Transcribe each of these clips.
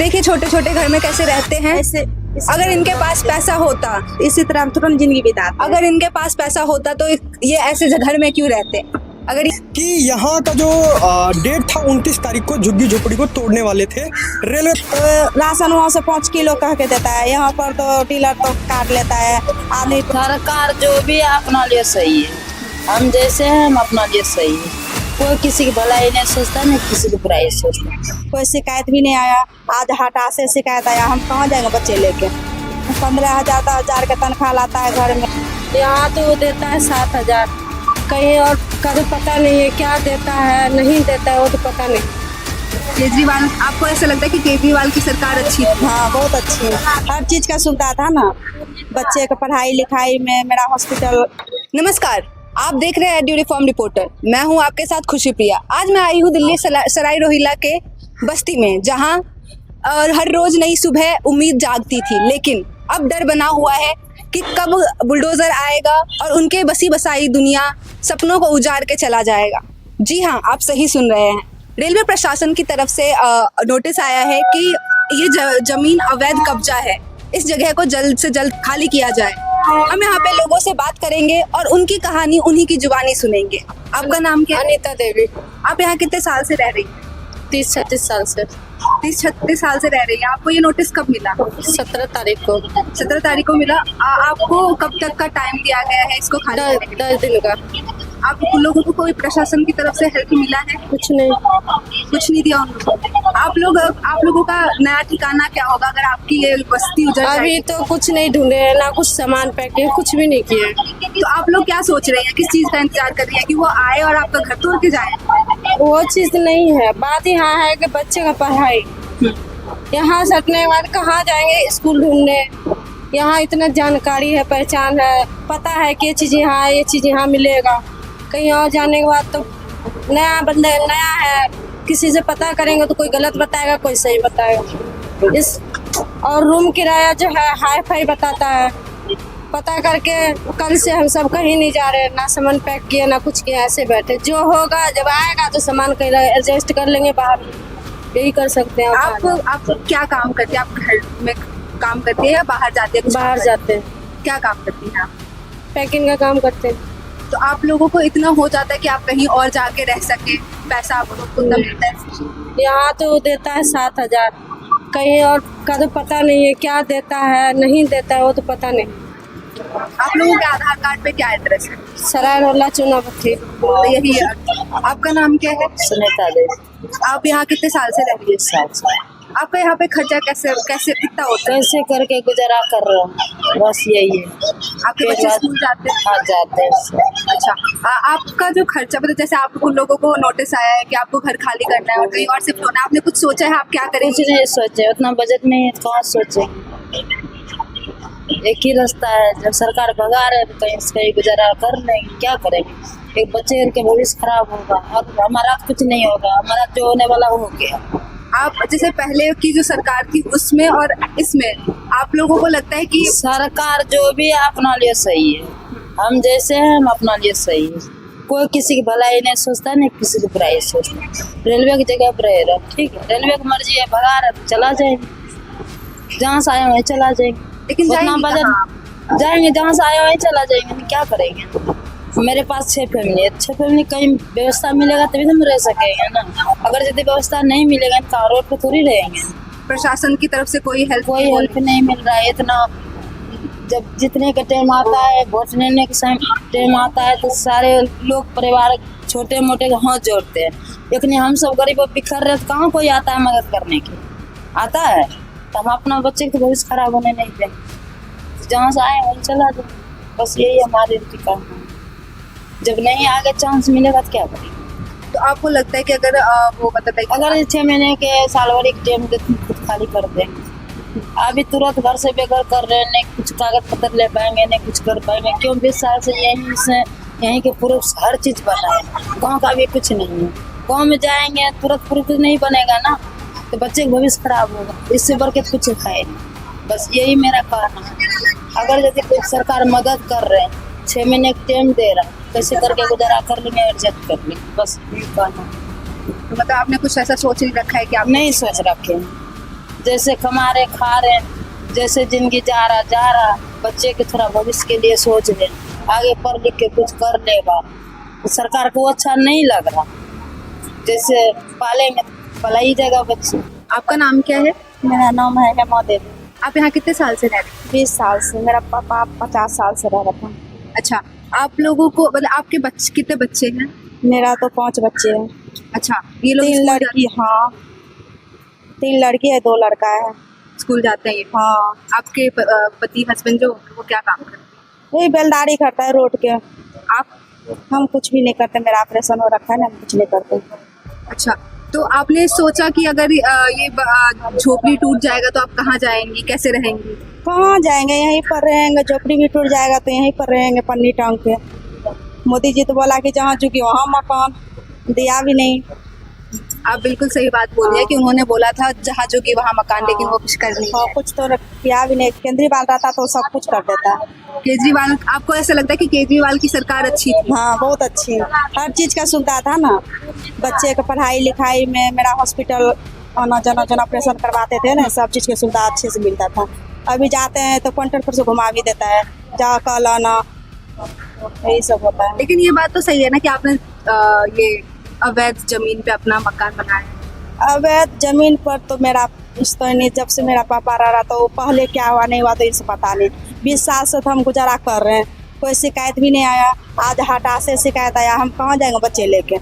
देखिए छोटे छोटे घर में कैसे रहते हैं। अगर इनके पास पैसा होता, इसी तरह हम तुरंत जिंदगी बिताते। अगर इनके पास पैसा होता तो ये ऐसे घर में क्यों रहते। अगर कि यहाँ का जो डेट था 29 तारीख को झुग्गी झोपड़ी को तोड़ने वाले थे। रेलवे राशन वहाँ से 5 किलो कह के देता है, यहाँ पर तो डीलर तो काट लेता है आदमी। सरकार जो भी है अपना लिए सही है, हम जैसे हैं हम अपना लिए सही है। कोई किसी की भलाई नहीं सोचता, नहीं किसी की बुराई सोचता। कोई शिकायत भी नहीं आया। आज हटा से शिकायत आया, हम कहाँ जाएंगे बच्चे लेके। 15,000 10,000 का तनख्वाह लाता है घर में। यहाँ तो देता है 7,000, कहीं और का तो पता नहीं है क्या देता है नहीं देता है, वो तो पता नहीं। केजरीवाल, आपको ऐसा लगता है कि केजरीवाल की सरकार अच्छी है? हाँ बहुत अच्छी है, हर चीज का सुनता था ना, बच्चे का पढ़ाई लिखाई में, मेरा हॉस्पिटल। नमस्कार, आप देख रहे हैं यूनिफॉर्म रिपोर्टर। मैं हूं आपके साथ खुशी प्रिया। आज मैं आई हूं दिल्ली सराय रोहिल्ला के बस्ती में, जहां हर रोज नई सुबह उम्मीद जागती थी, लेकिन अब डर बना हुआ है कि कब बुलडोजर आएगा और उनके बसी बसाई दुनिया सपनों को उजाड़ के चला जाएगा। जी हाँ, आप सही सुन रहे हैं। रेलवे प्रशासन की तरफ से नोटिस आया है कि ये जमीन अवैध कब्जा है, इस जगह को जल्द से जल्द खाली किया जाए। हम यहाँ पे लोगों से बात करेंगे और उनकी कहानी उन्हीं की जुबानी सुनेंगे। आपका नाम क्या है? अनीता देवी। आप यहाँ कितने साल से रह रही हैं? 30-36 साल से। 30-36 साल से रह रही हैं। आपको ये नोटिस कब मिला? 17 तारीख को। 17 तारीख को मिला। आपको कब तक का टाइम दिया गया है इसको खाली करने के लिए? 10 दिन का। आप लोगों को कोई प्रशासन की तरफ से हेल्प मिला है? कुछ नहीं। कुछ नहीं दिया उन लोगों को। आप लोगों का नया ठिकाना क्या होगा अगर आपकी ये बस्ती उजड़ जाएगी? अभी तो कुछ नहीं ढूंढे, ना कुछ सामान पैकिंग, कुछ भी नहीं किए। तो आप लोग क्या सोच रहे हैं, किस चीज का इंतजार कर रही है कि वो आए और आपका घर तोड़ के जाए? वो चीज नहीं है, बात यहाँ है कि बच्चे का पढ़ाई यहाँ सटने के बाद कहाँ जाएंगे स्कूल ढूंढने। यहाँ इतना जानकारी है, पहचान है, पता है कि ये चीज़ यहाँ है, ये चीज़ यहाँ मिलेगा। कहीं और जाने के बाद तो नया बंदा नया है, किसी से पता करेंगे तो कोई गलत बताएगा, कोई सही बताएगा। इस और रूम किराया जो है हाई फाई बताता है। पता करके कल से हम सब कहीं नहीं जा रहे, ना सामान पैक किया ना कुछ किया, ऐसे बैठे। जो होगा जब आएगा तो सामान कहीं एडजस्ट कर लेंगे, बाहर यही कर सकते हैं। आप क्या काम करती है? आप घर में काम करती है या बाहर जाते हैं? बाहर जाते हैं। क्या काम करती हैं आप? पैकिंग का काम करते हैं। तो आप लोगों को इतना हो जाता है कि आप कहीं और जाके रह सके, पैसा आपको उतना मिलता है? यहाँ तो देता है 7,000, कहीं और का तो पता नहीं है क्या देता है नहीं देता है, वो तो पता नहीं। आप लोगों के आधार कार्ड पे क्या एड्रेस है? सराय रोहिल्ला चुनावती। तो यही है। आपका नाम क्या है? सुनीता देवी। आप यहाँ कितने साल से रह रही है? 7 साल। आपका यहाँ पे खर्चा कैसे कितना होता है? कैसे करके गुजारा कर रहा हूँ, बस यही है। आपके बच्चे स्कूल जाते हैं? हाँ जाते हैं। अच्छा, आपका जो खर्चा, मतलब जैसे आप उन लोगों को नोटिस आया है कि आपको घर खाली करना है और कहीं और शिफ्ट होना है, आपने कुछ सोचा है आप क्या करेंगे? कुछ नहीं सोचे, उतना बजट नहीं है, कहाँ सोचे। एक ही रास्ता है, जब सरकार भगा रहे तो कहीं गुजारा कर लेंगे, क्या करेंगे। एक बच्चे के भविष्य खराब होगा और हमारा कुछ नहीं होगा, हमारा जो होने वाला हो गया। आप जैसे पहले की जो सरकार थी उसमें और इसमें आप लोगों को लगता है कि सरकार जो भी है अपना लिए सही है, हम जैसे हैं हम अपना लिए सही है। कोई किसी की भलाई नहीं सोचता, नहीं किसी की बुराई सोचता। रेलवे की जगह पर रह रहा, ठीक है, रेलवे की मर्जी है, भगा रहा तो चला जाएंगे, जहाँ से आए वहीं चला जाएंगे। लेकिन उतना बजट जाएंगे, जहाँ से आए वहीं चला जाएंगे, क्या करेंगे। मेरे पास 6 फैमिली है, 6 फैमिली कहीं व्यवस्था मिलेगा तभी हम रह सकेंगे ना। अगर यदि व्यवस्था नहीं मिलेगा तो रोड पे थोड़ी रहेंगे। प्रशासन की तरफ से कोई हेल्प नहीं मिल रहा है। इतना जब जितने का टाइम आता है, वोट लेने के टाइम आता है, तो सारे लोग परिवार छोटे मोटे हाथ जोड़ते हैं, लेकिन हम सब गरीब बिखर रहे तो कहाँ कोई आता है मदद करने की। आता है तो हम अपना बच्चे के भविष्य खराब होने नहीं देंगे, जहाँ से आए वहीं चला जाए, बस यही हमारे काम है। जब नहीं आगे चांस मिलेगा तो क्या करेंगे। तो आपको लगता है कि अगर वो बताता है अगर 6 महीने के साल भर एक टाइम खुद खाली कर देंगे, अभी तुरंत घर से बेघर कर रहे हैं, नहीं कुछ कागज पत्र ले पाएंगे, नहीं कुछ कर पाएंगे। क्यों 20 साल से यहीं के प्रूफ हर चीज बना है, गाँव का भी कुछ नहीं है। गाँव में जाएंगे तुरंत प्रूफ नहीं बनेगा ना, तो बच्चे का भविष्य खराब होगा, इससे बढ़ के कुछ खाए नहीं। बस यही मेरा कहना है। अगर यदि कोई सरकार मदद कर रहे हैं, 6 महीने का टाइम दे रहा है, कैसे करके गुजारा कर लेंगे, एडजस्ट कर लेंगे, बस यही कहना है। तो मतलब आपने कुछ ऐसा सोच नहीं रखा है कि आप? नहीं सोच रखे हैं, जैसे कमा रहे खा रहे, जैसे जिंदगी जा रहा, बच्चे के थोड़ा भविष्य के लिए सोच रहे, आगे पढ़ लिख के कुछ कर लेगा। सरकार को अच्छा नहीं लग रहा, जैसे पालेंगे पलाई जाएगा बच्चे। आपका नाम क्या है? मेरा नाम है हेमा देवी। आप यहाँ कितने साल से रह रहे हैं? 20 साल से। मेरा पापा 50 साल से रह रहा था। अच्छा, आप लोगों को मतलब आपके बच्चे कितने बच्चे हैं? मेरा तो 5 बच्चे हैं। अच्छा, ये लोग 3 स्कूल लड़की, हाँ 3 लड़की है 2 लड़का है। स्कूल जाते हैं ये? हाँ, आपके पति हस्बैंड जो वो क्या काम करते हैं? वही बेलदारी करता है रोड के। आप? हम कुछ भी नहीं करते, मेरा ऑपरेशन हो रखा है ना, हम कुछ नहीं करते। अच्छा, तो आपने सोचा कि अगर ये झोपड़ी टूट जाएगा तो आप कहाँ जाएंगी, कैसे रहेंगी? कहाँ जाएंगे, यहीं पर रहेंगे। झोपड़ी भी टूट जाएगा तो यहीं पर रहेंगे पन्नी टांग के। मोदी जी तो बोला कि जहाँ झुकी वहाँ मकान, दिया भी नहीं। आप बिल्कुल सही बात बोल रही है कि उन्होंने बोला था जहाँ जो कि वहाँ मकान, लेकिन वो कुछ कर नहीं हाँ, है। कुछ तो किया भी नहीं। केजरीवाल रहता तो सब कुछ कर देता। केजरीवाल, आपको ऐसा लगता है कि केजरीवाल की सरकार अच्छी थी? हाँ, बहुत अच्छी। हर चीज का सुविधा था ना, बच्चे का पढ़ाई लिखाई में। मेरा हॉस्पिटल आना जाना जन ऑपरेशन करवाते थे ना, सब चीज की सुविधा अच्छे से मिलता था। अभी जाते हैं तो कंट्रोल पर से घुमा भी देता है, जा कल आना, यही सब होता है। लेकिन ये बात तो सही है ना कि आपने ये अवैध जमीन पे अपना मकान बनाया। अवैध जमीन पर तो मेरा कुछ तो नहीं। जब से मेरा पापा रहा तो पहले क्या हुआ नहीं हुआ तो इसे पता नहीं। 20 साल से तो हम गुजारा कर रहे हैं, कोई शिकायत भी नहीं आया। आज हटा से शिकायत आया, हम कहाँ जाएंगे बच्चे लेके?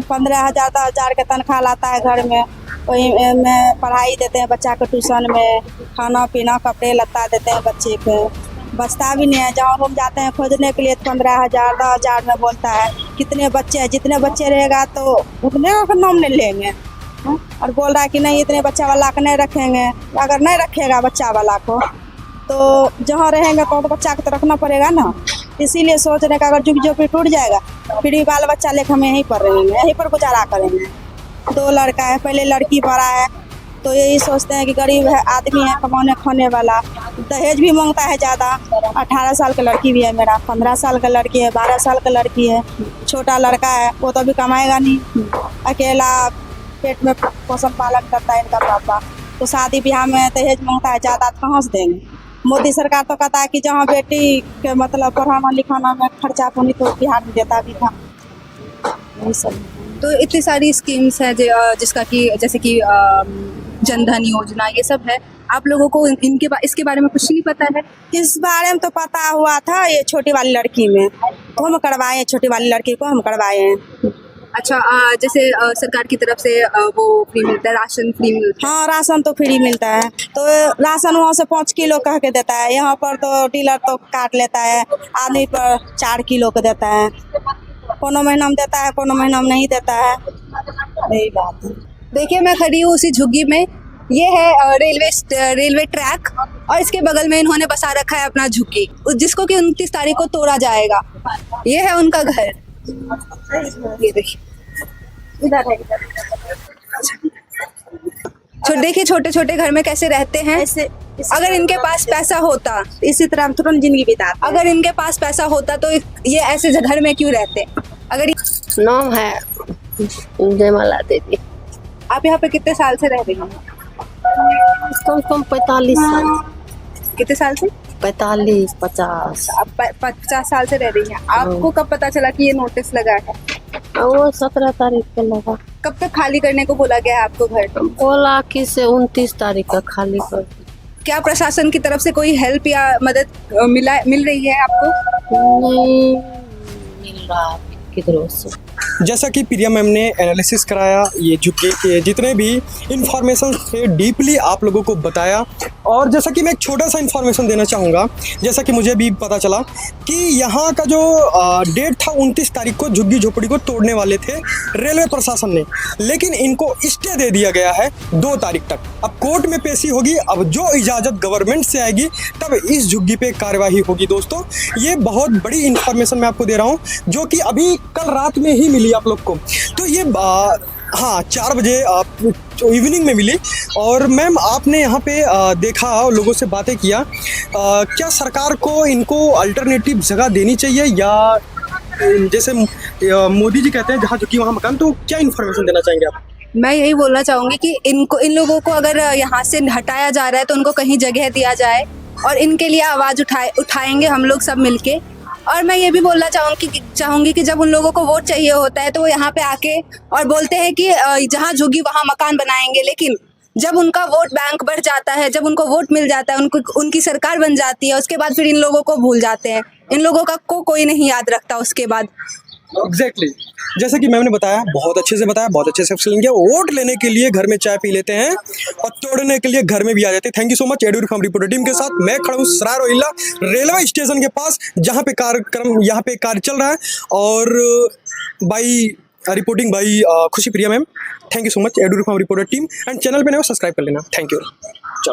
15,000 10,000 का तनख्वाह लाता है घर में, वही में पढ़ाई देते हैं बच्चा को, ट्यूशन में खाना पीना कपड़े लत्ता देते हैं बच्चे को, बचता भी नहीं है। जहाँ हम जाते हैं खोजने के लिए 15,000 10,000 में बोलता है। कितने बच्चे हैं, जितने बच्चे रहेगा तो उतने का नाम नहीं लेंगे। और बोल रहा है कि नहीं इतने बच्चा वाला को नहीं रखेंगे। अगर नहीं रखेगा बच्चा वाला को तो जहाँ रहेंगे तो बच्चा को तो रखना पड़ेगा ना। इसीलिए सोच रहे कि अगर झुक झोपड़ी टूट जाएगा फिर भी बाल बच्चा लेकर हम यहीं पर रहेंगे, यहीं पर गुजारा करेंगे। 2 लड़का है, पहले लड़की बड़ा है तो यही सोचते हैं कि गरीब है आदमी है, कमाने खाने वाला। दहेज भी मांगता है ज़्यादा। 18 साल का लड़की भी है मेरा, 15 साल का लड़की है, 12 साल का लड़की है। छोटा लड़का है, वो तो अभी कमाएगा नहीं, अकेला पेट में पोषण पालन करता है इनका पापा। तो शादी ब्याह में दहेज मांगता है ज़्यादा, तो कहाँ से देंगे? मोदी सरकार तो कहता है कि जहाँ बेटी के मतलब पढ़ाना लिखाना में खर्चा पानी तो बिहार में देता भी था। यही सब। तो इतनी सारी स्कीम्स है जिसका कि जैसे कि जनधन योजना ये सब है, आप लोगों को इसके बारे में कुछ नहीं पता है? इस बारे में तो पता हुआ था, ये छोटी वाली लड़की में तो हम करवाए, छोटी वाली लड़की को हम करवाए हैं। अच्छा, जैसे सरकार की तरफ से वो फ्री मिलता है, राशन फ्री मिलता है? हाँ, राशन तो फ्री मिलता है। तो राशन वहाँ से 5 किलो कह के देता है, यहाँ पर तो डीलर तो काट लेता है, आदमी पर 4 किलो का देता है। कोनो महीना में देता है, कोनो महीना में नहीं देता है, यही बात है। देखिए, मैं खड़ी हूँ उसी झुग्गी में। ये है रेलवे ट्रैक और इसके बगल में इन्होंने बसा रखा है अपना झुग्गी, जिसको कि 29 तारीख को तोड़ा जाएगा। ये है उनका घर, ये देखिए इधर है, देखिए छोटे छोटे घर में कैसे रहते हैं। ऐसे अगर इनके पास पैसा होता, इसी तरह हम तुरंत जिंदगी बिताते। अगर इनके पास पैसा होता तो ये ऐसे घर में क्यों रहते? अगर नाम है जयमाला देवी। आप यहाँ पे कितने साल से रह रही हैं? कम से कम 45 साल। कितने साल से? 45 50। आप 50 साल से रह रही हैं। आपको कब पता चला कि ये नोटिस लगा है? वो 17 तारीख को लगा। कब तक खाली करने को बोला गया है आपको घर? बोला कि से 29 तारीख का खाली कर। क्या प्रशासन की तरफ से कोई हेल्प या मदद मिल रही है आपको? नहीं मिल रहा किधरों से। जैसा कि प्रिया मैम ने एनालिसिस कराया, ये झुग्गी के जितने भी इंफॉर्मेशन थे डीपली आप लोगों को बताया। और जैसा कि मैं एक छोटा सा इंफॉर्मेशन देना चाहूँगा, जैसा कि मुझे भी पता चला कि यहाँ का जो डेट था 29 तारीख को झुग्गी झोपड़ी को तोड़ने वाले थे रेलवे प्रशासन ने, लेकिन इनको स्टे दे दिया गया है 2 तारीख तक। अब कोर्ट में पेशी होगी, अब जो इजाज़त गवर्नमेंट से आएगी तब इस झुग्गी पे कार्यवाही होगी। दोस्तों, ये बहुत बड़ी इंफॉर्मेशन मैं आपको दे रहा हूँ जो कि अभी कल रात में ही मिली आप लोग को। तो ये हाँ 4 बजे इवनिंग में मिली। और मैम आपने यहाँ पे देखा, लोगों से बातें किया, क्या सरकार को इनको अल्टरनेटिव जगह देनी चाहिए या जैसे मोदी जी कहते हैं जहाँ झुकी वहाँ मकान, तो क्या इन्फॉर्मेशन देना चाहेंगे आप? मैं यही बोलना चाहूँगी कि इन लोगों को अगर यहाँ से हटाया जा रहा है तो उनको कहीं जगह दिया जाए और इनके लिए आवाज़ उठाएंगे हम लोग सब मिलके। और मैं ये भी बोलना चाहूँगी कि जब उन लोगों को वोट चाहिए होता है तो वो यहाँ पे आके और बोलते हैं कि जहाँ झुगी वहाँ मकान बनाएंगे, लेकिन जब उनका वोट बैंक बढ़ जाता है, जब उनको वोट मिल जाता है, उनकी सरकार बन जाती है, उसके बाद फिर इन लोगों को भूल जाते हैं। इन लोगों का कोई नहीं याद रखता उसके बाद। एग्जैक्टली जैसा कि मैम ने बताया, बहुत अच्छे से बताया, बहुत अच्छे से एक्सप्लेन किया। वोट लेने के लिए घर में चाय पी लेते हैं और तोड़ने के लिए घर में भी आ जाते हैं। Thank you so much. Edu Reform reporter team के साथ मैं खड़ा हूँ सराय रोहिल्ला रेलवे स्टेशन के पास, जहाँ पे कार्यक्रम यहाँ पे कार्य चल रहा है। और by reporting by Khushi Priya ma'am. Thank you so much. Edu Reform reporter team and channel पे नए हो सब्सक्राइब कर लेना। Thank you.